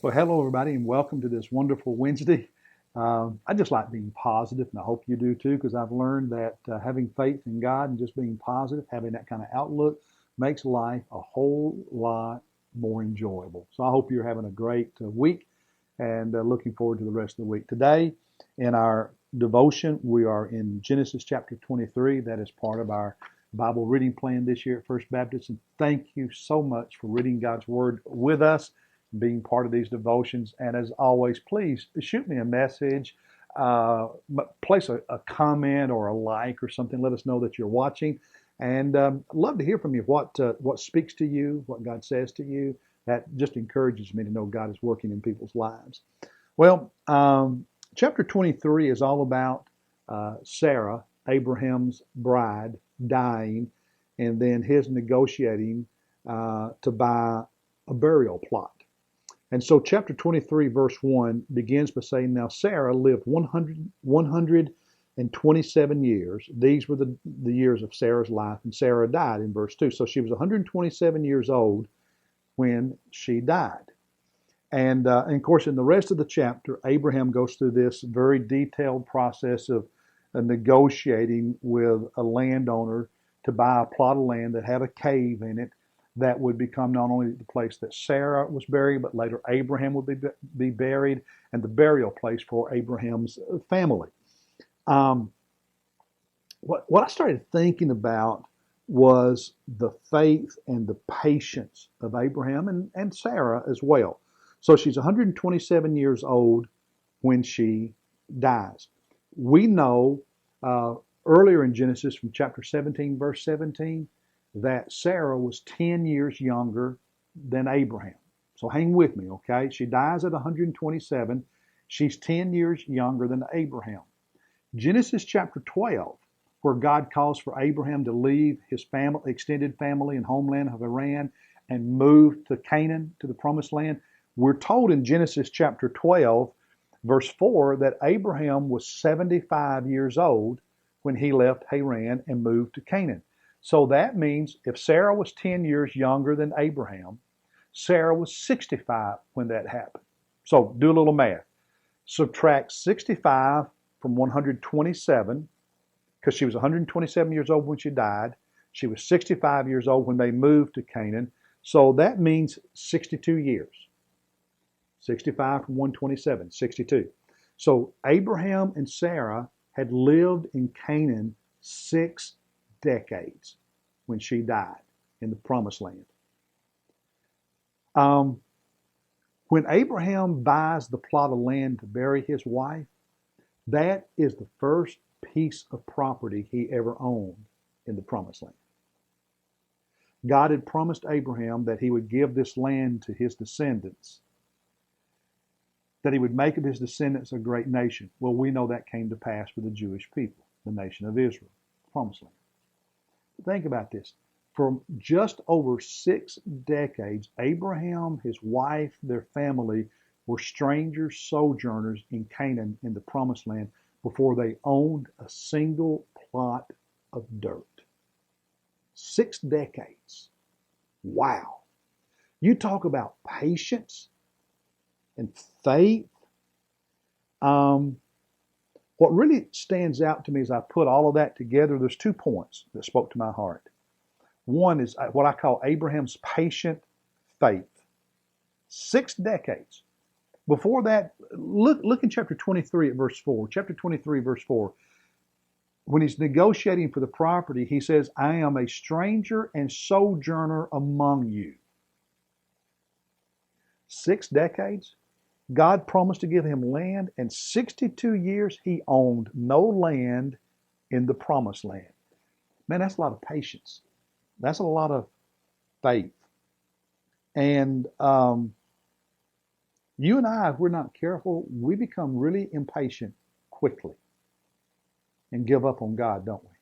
Well, hello, everybody, and welcome to this wonderful Wednesday. I just like being positive, and I hope you do too, because I've learned that having faith in God and just being positive, having that kind of outlook, makes life a whole lot more enjoyable. So I hope you're having a great week and looking forward to the rest of the week. Today, in our devotion, we are in Genesis chapter 23. That is part of our Bible reading plan this year at First Baptist. And thank you so much for reading God's Word with us, being part of these devotions. And as always, please shoot me a message, place a comment or a like or something. Let us know that you're watching. And I'd love to hear from you what speaks to you, what God says to you. That just encourages me to know God is working in people's lives. Well, chapter 23 is all about Sarah, Abraham's bride, dying, and then his negotiating to buy a burial plot. And so chapter 23, verse 1 begins by saying, Now Sarah lived 127 years. These were the years of Sarah's life, and Sarah died in verse 2. So she was 127 years old when she died. And of course, in the rest of the chapter, Abraham goes through this very detailed process of negotiating with a landowner to buy a plot of land that had a cave in it that would become not only the place that Sarah was buried, but later Abraham would be buried, and the burial place for Abraham's family. What I started thinking about was the faith and the patience of Abraham and Sarah as well. So she's 127 years old when she dies. We know earlier in Genesis from chapter 17, verse 17, that Sarah was 10 years younger than Abraham. So hang with me, okay? She dies at 127. She's 10 years younger than Abraham. Genesis chapter 12, where God calls for Abraham to leave his family, extended family and homeland of Haran and move to Canaan, to the promised land. We're told in Genesis chapter 12, verse 4, that Abraham was 75 years old when he left Haran and moved to Canaan. So that means if Sarah was 10 years younger than Abraham, Sarah was 65 when that happened. So do a little math. Subtract 65 from 127, because she was 127 years old when she died. She was 65 years old when they moved to Canaan. So that means 62 years. 65 from 127, 62. So Abraham and Sarah had lived in Canaan 6 decades when she died in the promised land. When Abraham buys the plot of land to bury his wife, that is the first piece of property he ever owned in the promised land. God had promised Abraham that he would give this land to his descendants, that he would make of his descendants a great nation. Well, we know that came to pass with the Jewish people, the nation of Israel, the promised land. Think about this. For just over 6 decades, Abraham, his wife, their family were strangers, sojourners in Canaan in the promised land before they owned a single plot of dirt. 6 decades. Wow. You talk about patience and faith. What really stands out to me as I put all of that together, there's 2 points that spoke to my heart. One is what I call Abraham's patient faith. 6 decades. Before that, look in chapter 23 at verse 4. Chapter 23, verse 4. When he's negotiating for the property, he says, I am a stranger and sojourner among you. 6 decades. God promised to give him land, and 62 years he owned no land in the promised land. Man, that's a lot of patience. That's a lot of faith. And you and I, if we're not careful, we become really impatient quickly and give up on God, don't we?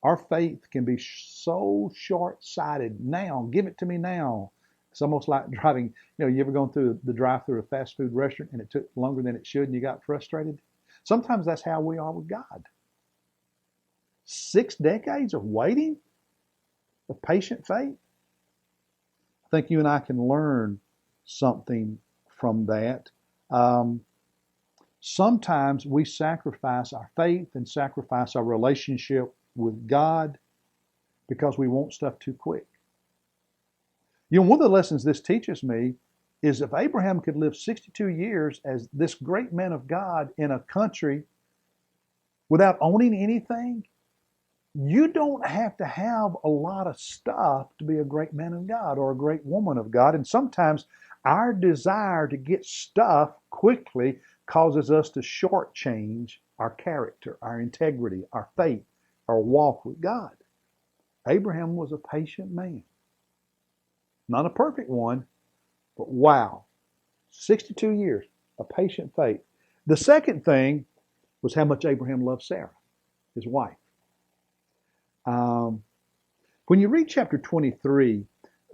Our faith can be so short-sighted. Now, give it to me now. It's almost like driving, you ever gone through the drive-through of a fast food restaurant and it took longer than it should and you got frustrated? Sometimes that's how we are with God. 6 decades of waiting, of patient faith. I think you and I can learn something from that. Um, Sometimes we sacrifice our faith and sacrifice our relationship with God because we want stuff too quick. You know, one of the lessons this teaches me is if Abraham could live 62 years as this great man of God in a country without owning anything, you don't have to have a lot of stuff to be a great man of God or a great woman of God. And sometimes our desire to get stuff quickly causes us to shortchange our character, our integrity, our faith, our walk with God. Abraham was a patient man. Not a perfect one, but wow, 62 years, a patient faith. The second thing was how much Abraham loved Sarah, his wife. When you read chapter 23,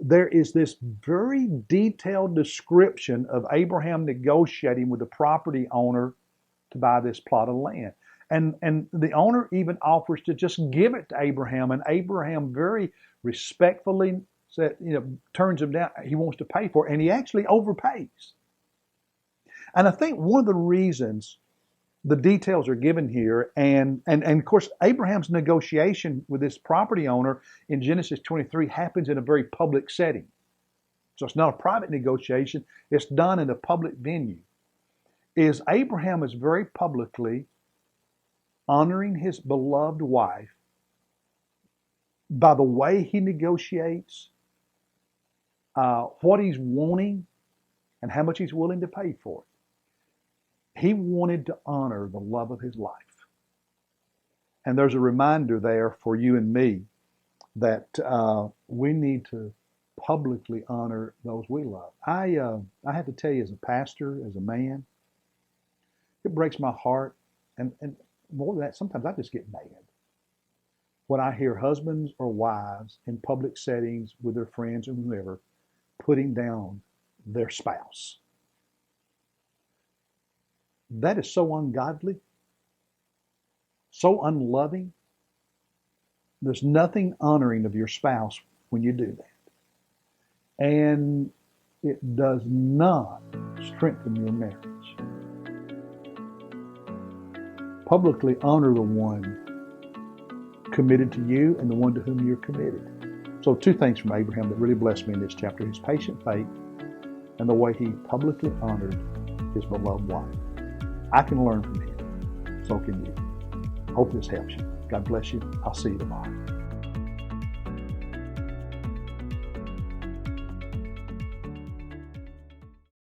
there is this very detailed description of Abraham negotiating with the property owner to buy this plot of land. And the owner even offers to just give it to Abraham, and Abraham very respectfully said, turns him down. He wants to pay for it, and he actually overpays. And I think one of the reasons the details are given here, and of course, Abraham's negotiation with this property owner in Genesis 23 happens in a very public setting. So it's not a private negotiation, it's done in a public venue. Is Abraham is very publicly honoring his beloved wife by the way he negotiates, what he's wanting, and how much he's willing to pay for it. He wanted to honor the love of his life. And there's a reminder there for you and me that we need to publicly honor those we love. I have to tell you, as a pastor, as a man, it breaks my heart. And more than that, sometimes I just get mad when I hear husbands or wives in public settings with their friends or whoever putting down their spouse. That is so ungodly, so unloving. There's nothing honoring of your spouse when you do that. And it does not strengthen your marriage. Publicly honor the one committed to you and the one to whom you're committed. So 2 things from Abraham that really blessed me in this chapter: his patient faith and the way he publicly honored his beloved wife. I can learn from him. So can you. Hope this helps you. God bless you. I'll see you tomorrow.